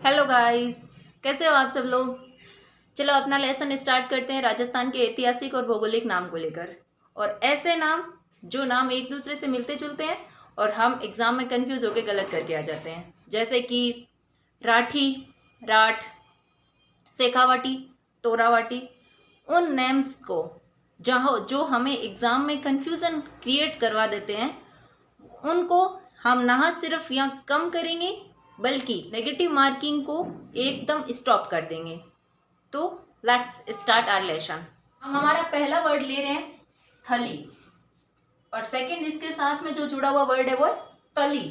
Hello guys, कैसे हो आप सब लोग। चलो अपना लेसन स्टार्ट करते हैं राजस्थान के ऐतिहासिक और भौगोलिक नाम को लेकर। और ऐसे नाम जो नाम एक दूसरे से मिलते जुलते हैं और हम एग्जाम में कंफ्यूज होकर गलत करके आ जाते हैं, जैसे कि राठी, राठ, शेखावाटी, तोरावाटी। उन नेम्स को जहाँ जो हमें एग्जाम में कंफ्यूजन क्रिएट करवा देते हैं, उनको हम ना सिर्फ यहाँ कम करेंगे बल्कि नेगेटिव मार्किंग को एकदम स्टॉप कर देंगे। तो लेट्स स्टार्ट आवर लेसन। हम हमारा पहला वर्ड ले रहे हैं थली, और सेकंड इसके साथ में जो जुड़ा हुआ वर्ड है वो है तली।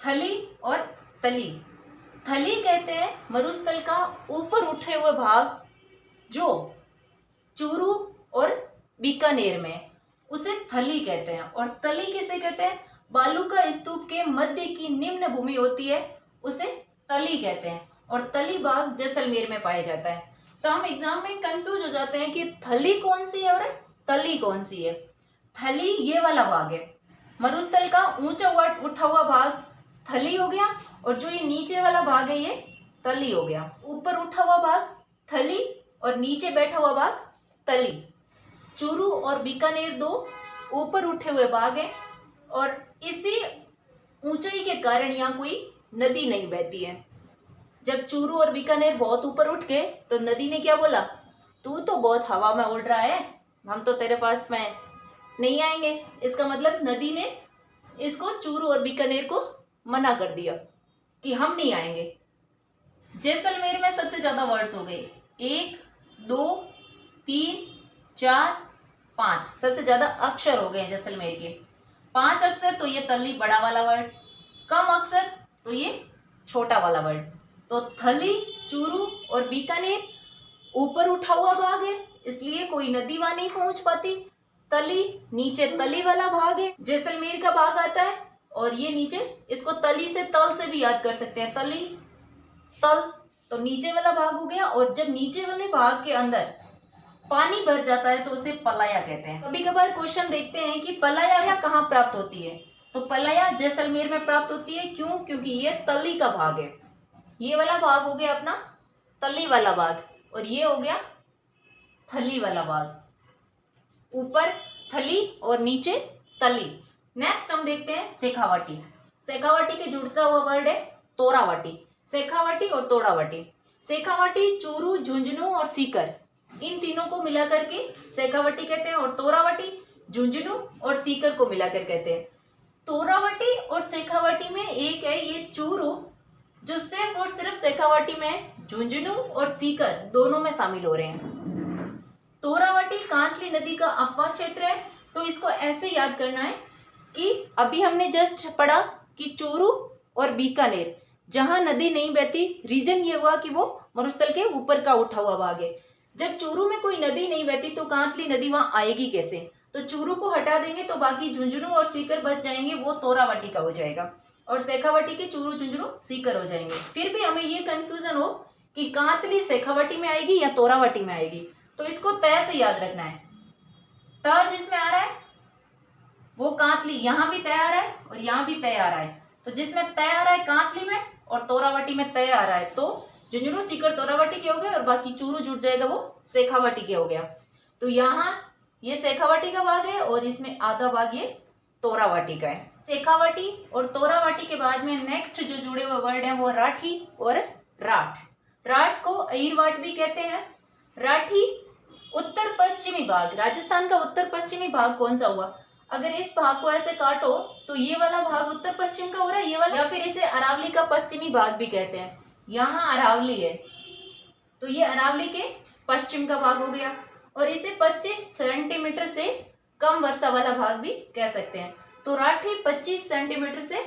थली और तली। थली कहते हैं मरुस्थल का ऊपर उठे हुए भाग जो चूरू और बीकानेर में, उसे थली कहते हैं। और तली किसे कहते हैं? बालू का स्तूप के मध्य की निम्न भूमि होती है, उसे तली कहते हैं। और तली भाग जैसलमेर में पाया जाता है। तो हम एग्जाम में कंफ्यूज हो जाते हैं कि थली कौन सी है और तली कौन सी है। थली ये वाला भाग है, मरुस्थल का ऊंचा उठा हुआ भाग थली हो गया, और जो ये नीचे वाला भाग है ये तली हो गया। ऊपर उठा हुआ भाग थली और नीचे बैठा हुआ भाग तली। चूरू और बीकानेर दो ऊपर उठे हुए भाग हैं, और इसी ऊंचाई के कारण यहाँ कोई नदी नहीं बहती है। जब चूरू और बीकानेर बहुत ऊपर उठ गए तो नदी ने क्या बोला, तू तो बहुत हवा में उड़ रहा है, हम तो तेरे पास में नहीं आएंगे। इसका मतलब नदी ने इसको चूरू और बीकानेर को मना कर दिया कि हम नहीं आएंगे। जैसलमेर में सबसे ज्यादा वर्ड्स हो गए, 1 2 3 4 5, सबसे ज्यादा अक्षर हो गए जैसलमेर के। 5 अक्षर तो ये तली बड़ा वाला वर्ड, कम अक्षर तो ये छोटा वाला वर्ड। तो थली, चूरू और बीकानेर ऊपर उठा हुआ भाग है, इसलिए कोई नदी वहां नहीं पहुंच पाती। तली नीचे तली वाला भाग है, जैसलमेर का भाग आता है, और ये नीचे, इसको तली से तल से भी याद कर सकते हैं, तली तल, तो नीचे वाला भाग हो गया। और जब नीचे वाले भाग के अंदर पानी भर जाता है तो उसे पलाया कहते हैं। कभी कभार क्वेश्चन देखते हैं कि पलाया कहाँ प्राप्त होती है, तो पलाया जैसलमेर में प्राप्त होती है। क्यों? क्योंकि ये तली का भाग है। ये वाला भाग हो गया अपना तली वाला भाग, और ये हो गया थली वाला भाग। ऊपर थली और नीचे तली। नेक्स्ट हम देखते हैं शेखावाटी। शेखावाटी के जुड़ता हुआ वर्ड है तोरावाटी। शेखावाटी और तोरावाटी। शेखावाटी चूरू, झुंझुनू और सीकर, इन तीनों को मिला करके शेखावाटी कहते हैं, और तोरावाटी झुंझुनू और सीकर को मिलाकर कहते हैं। तोरावाटी और शेखावाटी में एक है ये चूरू, जो सिर्फ और सिर्फ शेखावाटी में झुंझुनू और सीकर दोनों में शामिल हो रहे हैं। तोरावाटी कांतली नदी का अपवाह क्षेत्र है, तो इसको ऐसे याद करना है कि अभी हमने जस्ट पढ़ा कि चूरू और बीकानेर जहां नदी नहीं बहती, रीजन ये हुआ कि वो मरुस्थल के ऊपर का उठा हुआ भाग है। जब चूरू में कोई नदी नहीं बहती तो कांतली नदी वहां आएगी कैसे? तो चूरू को हटा देंगे तो बाकी झुंझुनू और सीकर बच जाएंगे, वो तोरावाटी का हो जाएगा, और शेखावाटी के चूरू, झुंझुनू, सीकर हो जाएंगे। फिर भी हमें ये कंफ्यूजन हो कि कांतली शेखावाटी में आएगी या तोरावाटी में आएगी, तो इसको तय से याद रखना है। त जिसमें आ रहा है वो कांतली, यहां भी तय आ रहा है और यहां भी तय आ रहा है, तो जिसमें तय आ रहा है कांतली में और तोरावाटी में तय आ रहा है, तो झुंझुनू, सीकर तोरावाटी के हो गए, और बाकी चूरू जुड़ जाएगा वो शेखावाटी के हो गया। तो यहाँ ये शेखावाटी का भाग है और इसमें आधा भाग ये तोरावाटी का है। शेखावाटी और तोरावाटी के बाद में नेक्स्ट जो जुड़े हुए वर्ड हैं वो राठी और राठ। राठ को अहिरवाट भी कहते हैं। राठी उत्तर पश्चिमी भाग, राजस्थान का उत्तर पश्चिमी भाग कौन सा हुआ? अगर इस भाग को ऐसे काटो तो ये वाला भाग उत्तर पश्चिम का हो रहा है, ये वाला, या फिर इसे अरावली का पश्चिमी भाग भी कहते हैं। यहाँ अरावली है तो ये अरावली के पश्चिम का भाग हो गया, और इसे 25 सेंटीमीटर से कम वर्षा वाला भाग भी कह सकते हैं। तो राठी 25 सेंटीमीटर से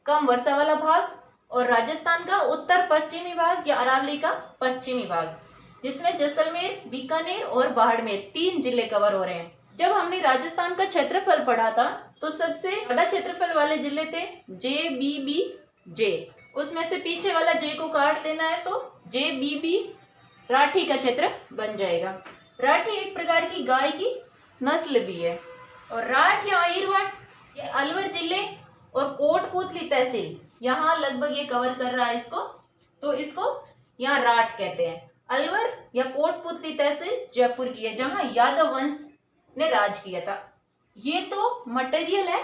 कम वर्षा वाला भाग, और राजस्थान का उत्तर पश्चिमी भाग या अरावली का पश्चिमी भाग, जिसमें जैसलमेर, बीकानेर और बाड़मेर 3 जिले कवर हो रहे हैं। जब हमने राजस्थान का क्षेत्रफल पढ़ा था तो सबसे ज्यादा क्षेत्रफल वाले जिले थे JBB। उसमें से पीछे वाला जे को काट देना है तो JBB राठी का क्षेत्र बन जाएगा। राठी एक प्रकार की गाय की नस्ल भी है। और राठ या अहिरवाट ये अलवर जिले और कोटपुतली तहसील, यहाँ लगभग ये कवर कर रहा है इसको। तो इसको यहाँ राठ कहते हैं। अलवर या कोटपुतली तहसील जयपुर की है, जहां यादव वंश ने राज किया था। ये तो मटेरियल है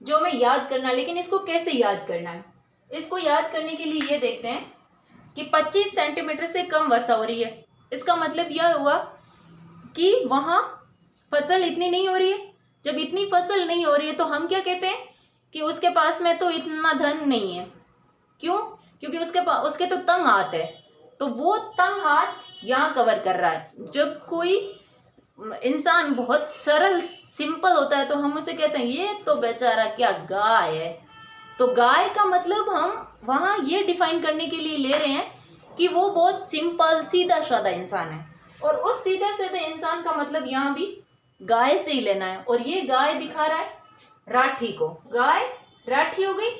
जो हमें याद करना, लेकिन इसको कैसे याद करना है? इसको याद करने के लिए ये देखते हैं कि 25 सेंटीमीटर से कम वर्षा हो रही है। इसका मतलब यह हुआ कि वहाँ फसल इतनी नहीं हो रही है। जब इतनी फसल नहीं हो रही है तो हम क्या कहते हैं कि उसके पास में तो इतना धन नहीं है। क्यों? क्योंकि उसके तो तंग हाथ है। तो वो तंग हाथ यहाँ कवर कर रहा है। जब कोई इंसान बहुत सरल सिंपल होता है तो हम उसे कहते हैं ये तो बेचारा क्या गाय है। तो गाय का मतलब हम वहाँ ये डिफाइन करने के लिए ले रहे हैं कि वो बहुत सिंपल सीधा साधा इंसान है। और उस सीधे साधे इंसान का मतलब यहाँ भी गाय से ही लेना है। और ये गाय दिखा रहा है राठी को। गाय राठी हो गई।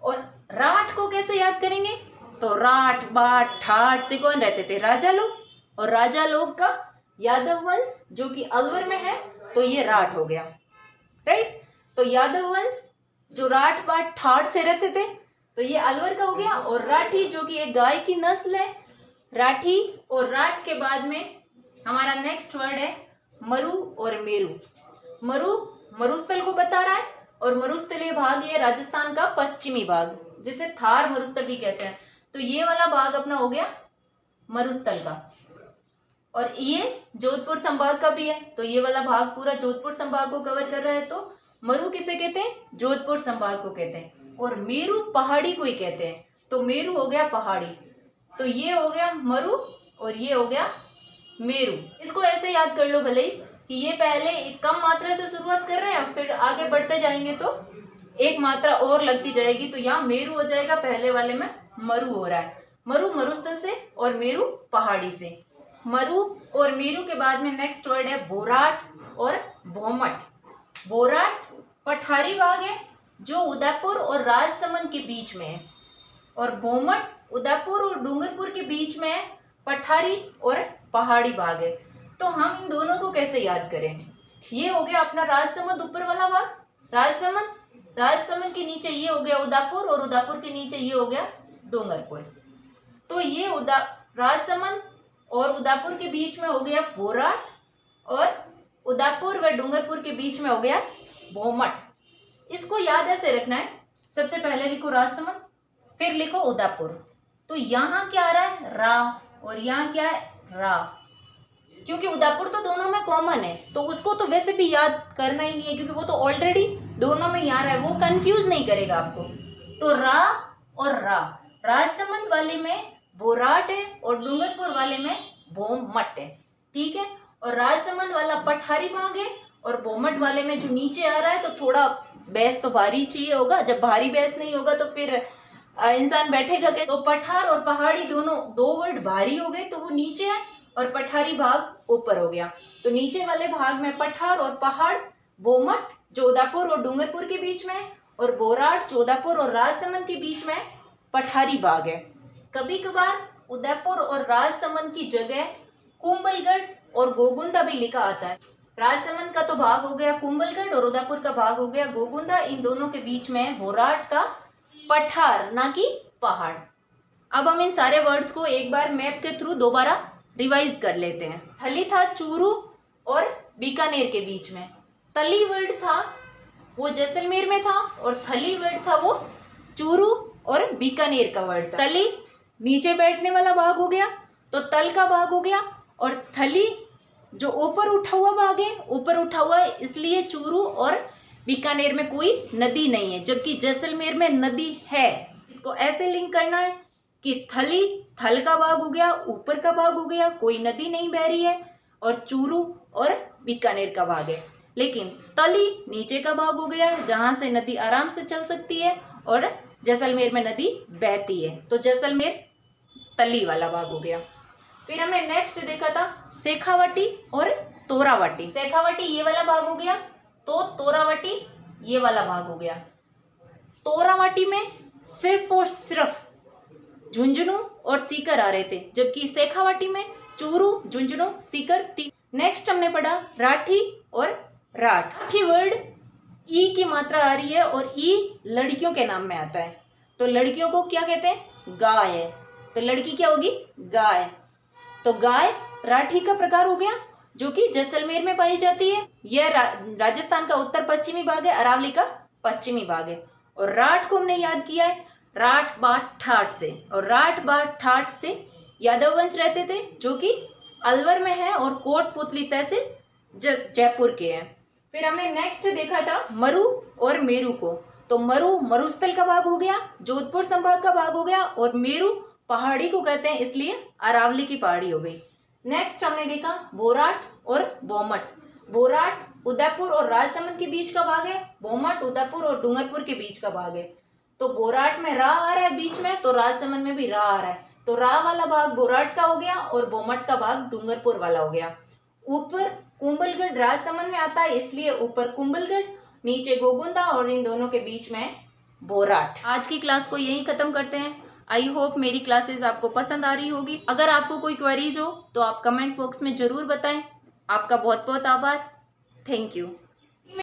और राठ को कैसे याद करेंगे? तो राठ बाट ठाठ से कौन रहते थे? राजा लोग। और राजा लोग का यादव वंश जो कि अलवर में है, तो ये राठ हो गया। राइट? तो यादव वंश जो राठ बाट ठाठ से रहते थे, तो ये अलवर का हो गया। और राठी जो कि एक गाय की नस्ल है, राठी। और राठ के बाद में हमारा नेक्स्ट वर्ड है मरु और मेरु। मरु मरुस्थल को बता रहा है। और मरुस्थल ये भाग ये राजस्थान का पश्चिमी भाग, जिसे थार मरुस्थल भी कहते हैं। तो ये वाला भाग अपना हो गया मरुस्थल का। और ये जोधपुर संभाग का भी है। तो ये वाला भाग पूरा जोधपुर संभाग को कवर कर रहा है। तो मरु किसे कहते हैं? जोधपुर संभाग को कहते हैं। और मेरु पहाड़ी को ही कहते हैं। तो मेरु हो गया पहाड़ी। तो ये हो गया मरु और ये हो गया मेरु। इसको ऐसे याद कर लो भले ही कि ये पहले एक कम मात्रा से शुरुआत कर रहे हैं, फिर आगे बढ़ते जाएंगे तो एक मात्रा और लगती जाएगी। तो यहाँ मेरु हो जाएगा, पहले वाले में मरु हो रहा है। मरु मरुस्थल से और मेरु पहाड़ी से। मरु और मेरु के बाद में नेक्स्ट वर्ड है बोराट और भोमट। बोराट पठारी भाग है जो उदयपुर और राजसमंद के बीच में है। और भोमट उदयपुर और डूंगरपुर के बीच में है, पठारी और पहाड़ी भाग है। तो हम इन दोनों को कैसे याद करें? ये हो गया अपना राजसमंद ऊपर वाला भाग राजसमंद के नीचे ये हो गया उदयपुर और उदयपुर के नीचे ये हो गया डूंगरपुर। तो ये राजसमंद और उदयपुर के बीच में हो गया बोराट और उदयपुर व डूंगरपुर के बीच में हो गया भोमट। इसको याद ऐसे रखना है, सबसे पहले लिखो राजसमंद, फिर लिखो उदयपुर। तो यहाँ क्या आ रहा है? रा। और यहाँ क्या है? रा। क्योंकि उदयपुर तो दोनों में कॉमन है, तो उसको तो वैसे भी याद करना ही नहीं है, क्योंकि वो तो ऑलरेडी दोनों में यहाँ है, वो कंफ्यूज नहीं करेगा आपको। तो रा और रा। राजसमंद वाले में बोराट है और डूंगरपुर वाले में भोमट है। ठीक है? और राजसमंद वाला पठारी भाग है और भोमट वाले में जो नीचे आ रहा है, तो थोड़ा बेस तो भारी चाहिए होगा। जब भारी बेस नहीं होगा तो फिर इंसान बैठेगा कैसे? तो पठार और पहाड़ी दोनों दो वर्ड भारी हो गए, तो वो नीचे है और पठारी भाग ऊपर हो गया। तो नीचे वाले भाग में पठार और पहाड़, भोमट जो उदयपुर और डूंगरपुर के बीच में है, और बोराट जो उदयपुर और राजसमंद के बीच में पठारी भाग है। कभी कभार उदयपुर और राजसमंद की जगह कुंभलगढ़ और गोगुंदा भी लिखा आता है। राजसमंद का तो भाग हो गया कुंभलगढ़ और उदयपुर का भाग हो गया गोगुंदा। इन दोनों के बीच में बोराट का पठार, ना कि पहाड़। अब हम इन सारे वर्ड्स को एक बार मैप के थ्रू दोबारा रिवाइज कर लेते हैं। थली था चूरू और बीकानेर के बीच में। तली वर्ड था वो जैसलमेर में था और थली वर्ड था वो चूरू और बीकानेर का वर्ड था। तली नीचे बैठने वाला भाग हो गया, तो तल का भाग हो गया। और थली जो ऊपर उठा हुआ भाग है, ऊपर उठा हुआ है इसलिए चूरू और बीकानेर में कोई नदी नहीं है, जबकि जैसलमेर में नदी है। इसको ऐसे लिंक करना है कि थली थल का भाग हो गया, ऊपर का भाग हो गया, कोई नदी नहीं बह रही है, और चूरू और बीकानेर का भाग है। लेकिन तली नीचे का भाग हो गया जहाँ से नदी आराम से चल सकती है, और जैसलमेर में नदी बहती है, तो जैसलमेर तली वाला भाग हो गया। फिर हमने नेक्स्ट देखा था शेखावाटी और तोरावाटी। शेखावाटी ये वाला भाग हो गया, तो तोरावाटी ये वाला भाग हो गया। तोरावाटी में सिर्फ और सिर्फ झुंझुनू और सीकर आ रहे थे, जबकि शेखावाटी में चूरू, झुंझुनू, सीकर। नेक्स्ट हमने पढ़ा राठी और राठ। राठी वर्ड ई की मात्रा आ रही है और ई लड़कियों के नाम में आता है, तो लड़कियों को क्या कहते हैं? गाय है। तो लड़की क्या होगी? गाय। तो गाय राठी का प्रकार हो गया, जो कि जैसलमेर में पाई जाती है। यह राजस्थान का उत्तर पश्चिमी भाग है, अरावली का पश्चिमी भाग है। और राठ को हमने याद किया है राठ बाट ठाठ से, और राठ बाट ठाठ से यादव वंश रहते थे, जो कि अलवर में है और कोटपुतली तहसील जयपुर के हैं। फिर हमने नेक्स्ट देखा था मरु और मेरु को। तो मरु मरुस्थल का भाग हो गया, जोधपुर संभाग का भाग हो गया, और मेरु पहाड़ी को कहते हैं, इसलिए अरावली की पहाड़ी हो गई। नेक्स्ट हमने देखा बोराट और बोमट। बोराट उदयपुर और राजसमंद के बीच का भाग है, बोमट उदयपुर और डूंगरपुर के बीच का भाग है। तो बोराट में रा आ रहा है बीच में, तो राजसमंद में भी रा आ रहा है, तो रा वाला भाग बोराट का हो गया और बोमट का भाग डूंगरपुर वाला हो गया। ऊपर कुंभलगढ़ राजसमंद में आता है, इसलिए ऊपर कुंभलगढ़, नीचे गोगुंदा, और इन दोनों के बीच में बोराट। आज की क्लास को यहीं खत्म करते हैं। आई होप मेरी क्लासेस आपको पसंद आ रही होगी। अगर आपको कोई क्वेरीज हो तो आप कमेंट बॉक्स में ज़रूर बताएं। आपका बहुत बहुत आभार। Thank you.